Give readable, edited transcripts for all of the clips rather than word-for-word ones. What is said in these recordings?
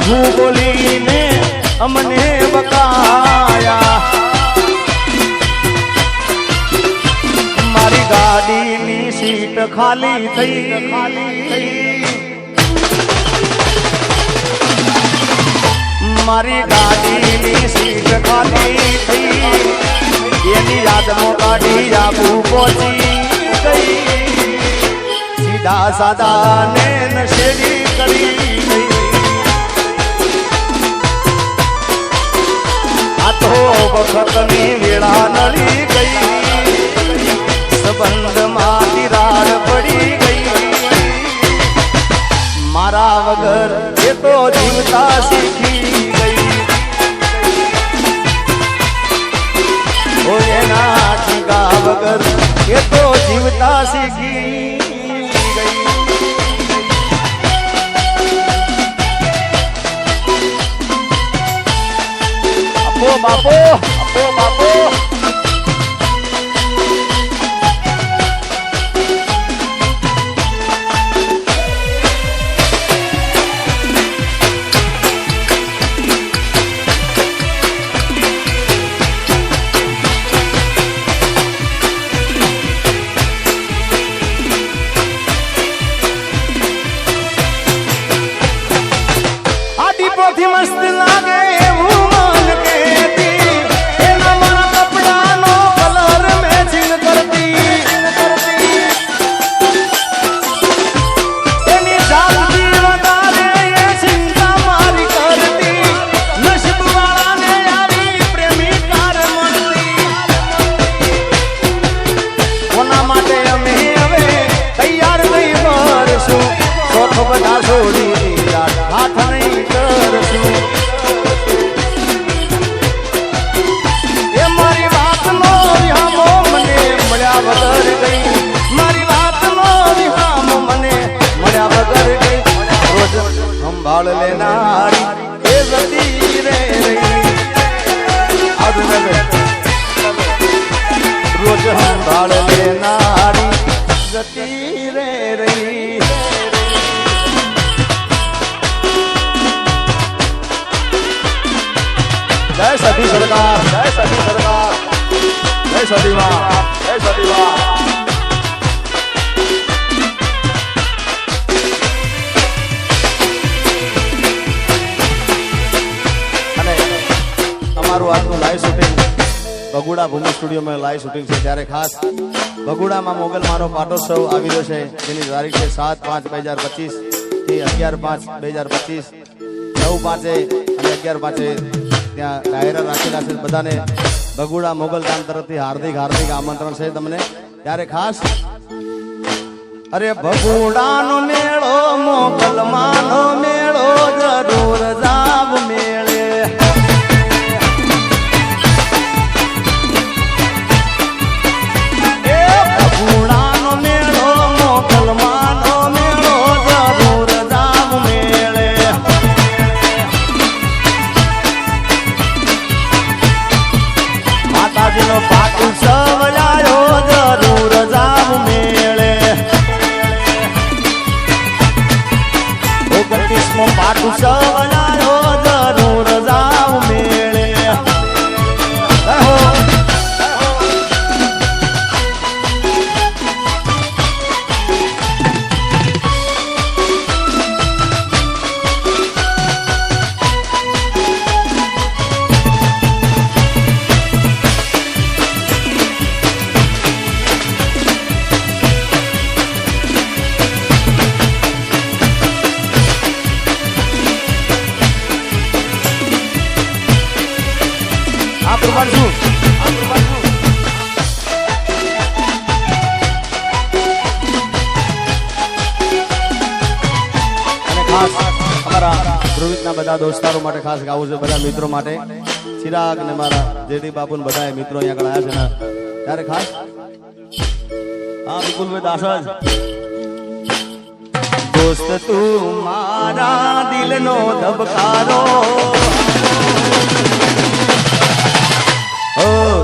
કટું બોલીને અમને બકાયા. મારી ગાડીની સીટ ખાલી થઈ. મારી ગાડીની સીટ ખાલી થઈ. એની યાદમાં કાઢી આબુ પહોંચી ગઈ. સીધા સાદા ને નશેડી કરી ગઈ. આ તો વખતની વેળા નળી ગઈ. સંબંધમાં તિરાડ પડી ગઈ. મારા વગર એ તો જીવતા શીખી ગઈ. ઓ એના ઠીકા વગર એ તો જીવતા શીખી ગઈ. આપો બાપો, આપો બાપો. મસ્ત લાગે એવું મન કેતી. એના મારા કપડાનો કલર મેચિંગ કરતી. એની જાતથી વધારે એ ચિંતા મારી કરતી. નસીબ વાળાને આવી પ્રેમિકાર મળતી. કોના માટે અમે હવે તૈયાર નહીં ભરશું. શોખ બધા છોડી દીધા, હાથ નહીં કરશું. એ મારી વાતનો વિહામો મને મળ્યા વગર ગઈ. મારી વાતનો વિહામો મને મળ્યા વગર ગઈ. રોજ સંભાળ લેનારી એ જતી રે રહી. રોજ સંભાળ લેનારી જતી રે રહી. જય સતી સરકાર, જય સતી સરકાર, જય સતી માં, જય સતી માં. અને અમારું આજનું લાઈવ શૂટિંગ બગુડા ભૂમિ સ્ટુડિયોમાં લાઈવ શૂટિંગ છે. ત્યારે ખાસ બગુડામાં મોગલ માનો પાટોત્સવ આવી રહ્યો છે. જેની તારીખ છે 7/5/2025 થી 11/5/2025. 9/5 અને 11/5 ત્યાં ડાયરા રાખેલા છે. બધાને બગુડા મોગલ ધામ તરફથી હાર્દિક હાર્દિક આમંત્રણ છે તમને. ત્યારે ખાસ અરે બગુડાનો મેળો મોગલ માનો મેળો જરૂર જાવ મેળે. એ બગુડાનો મેળો મોગલ માનો મેળો જરૂર જાવ મેળે. માતાજીનો પાટોત્સવ લાયો જરૂર જાવ મેળે. 29મો પાટોત્સવ લાયો જરૂર જાવ મેળે. આ પ્રમાણ શું અને ખાસ અમારા ધ્રુવિતના બધા દોસ્તારો માટે ખાસ ગાવું છે. બધા મિત્રો માટે ચિરાગ ને મારા જેડી બાપુ ને બધા મિત્રો અહીંયા આગળ આવ્યા છે. ત્યારે ખાસ હા વિપુલભાઈ દાસજ. દોસ્ત તું મારા દિલનો ધબકારો.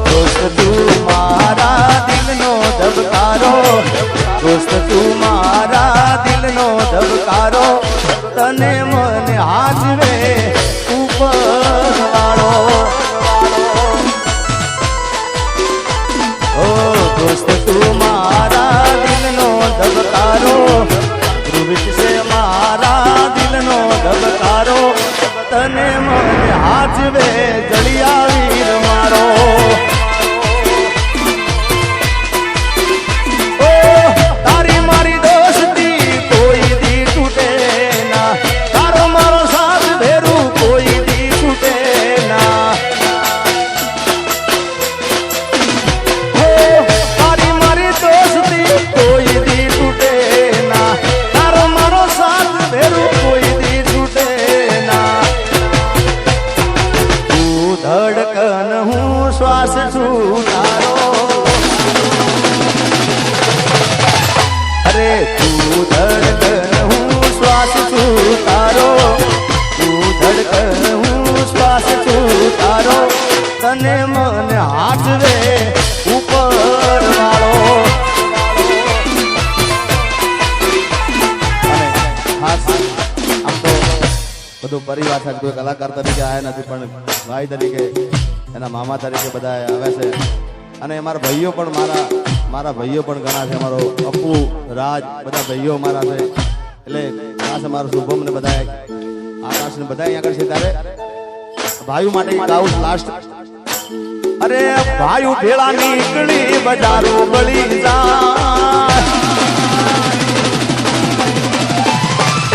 दोस्त तू मारा दिलनो धबकारो. दोस्त तू मारा दिलनो धबकारो. तने मन हाजवे હાચવે જળિયા વીર મારો ઓ તારી મારી દોસ્તી કોઈ દી તૂટે ના તારો મારો સાથ ભેરું કોઈ દી તૂટે ના ઓ તારી મારી દોસ્તી કોઈ દી તૂટે ના તારો મારો સાથ ભેરું કોઈ દી તૂટે ના તું ધડકન હું શ્વાસ છું તારો અરે તું ધડકન હું શ્વાસ છું તારો તું ધડકન હું શ્વાસ છું તારો તને મને હાથવે ઉપર વાળો અને ખાસ આમ તો બધું પરિવાર સાથે કોઈ કલાકાર તરીકે આવ્યા નથી પણ ભાઈ તરીકે એના મામા તરીકે બધા આવે છે અને અમારા ભાઈઓ પણ મારા ભાઈઓ પણ ઘણા છે અમારો અપ્પુ રાજ બધા ભાઈઓ મારા છે એટલે ખાસ અમારો શુભમ ને બધા આકાશ ને બધા અહીંયા આગળ છે ત્યારે ભાઈઓ માટે ગાઉં લાસ્ટ અરે ભાઈઓ ભેળા નીકળી બજારો બળી જાય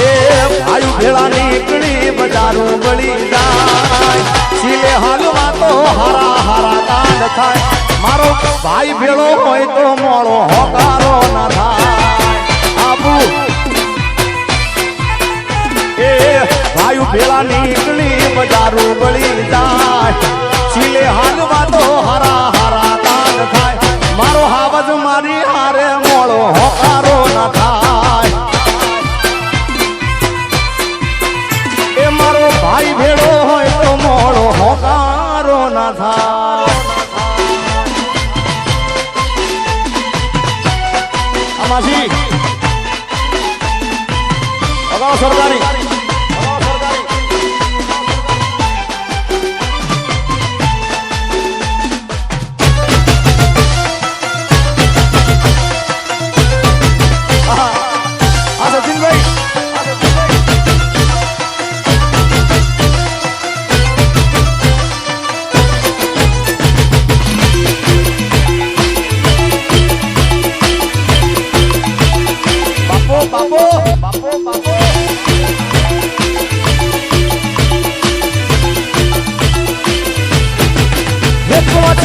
એ ભાઈઓ ભેળા નીકળી બજારો બળી જાય સિલે હાલવા તો હારા હારા કાંડ થાય મારો ભાઈ ભેળો હોય તો મોળો હોકારો ના થાય આબુ એ ભાઈ ભેળા નીકળી બજારો બળી જાય સિલે હાલવા તો હારા હારા કાંડ થાય મારો હાવજ મારી હારે મોળો હોકારો ના થાય એ મારો ભાઈ ભેળો હોય તો મોળો હોકારો ના થાય આમાજી અગાઉ સરદારી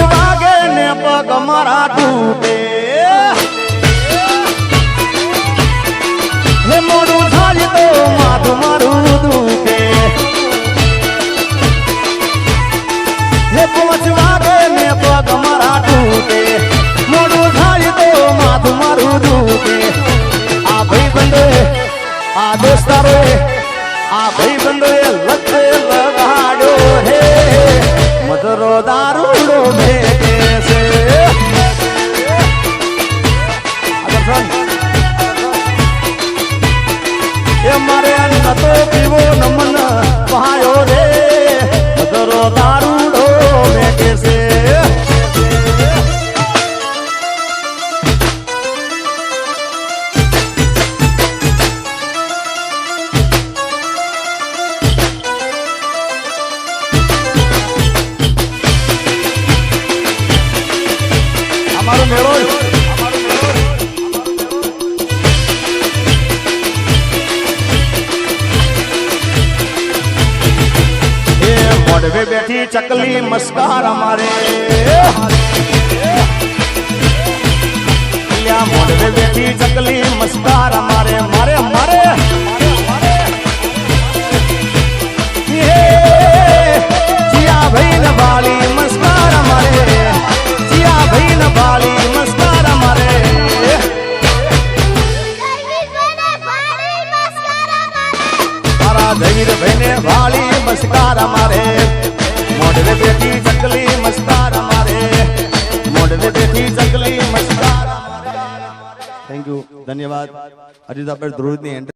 વાગે ને પગ મારા તૂટે હે મોડું થાય તો માથું મારું દુખે હે 5 વાગે ને પગ મારા તૂટે મોડું થાય તો માથું મારું દુખે આ ભાઈ બંધે આ દોસ્તારો આ ભાઈ બંધે લખે લગાડ્યો હે મધરો દારૂડો ભેગે છે એ મારે અન્ન તો પીવો નમન પાયો રે મધરો દારૂડો ભેગે છે અમારો મેળો એ મોઢવે બેઠી ચકલી મસ્કાર અમારે મોઢવે બેઠી ચકલી મસ્કાર અમારે મારે મારે જીયા ભાઈ ને વાલી મસ્કાર અમારે જીયા ભાઈ ને વાલી મસ્કાર અમારે તારા ધૈર ભાઈને વાલી મસ્કાર અમારે મોઢવે બેઠી ચકલી મસ્કાર અમારે મોઢવે બેઠી ચકલી મસ્કાર અમારે થેન્ક યુ ધન્યવાદ અજીત આપણે ધ્રુવની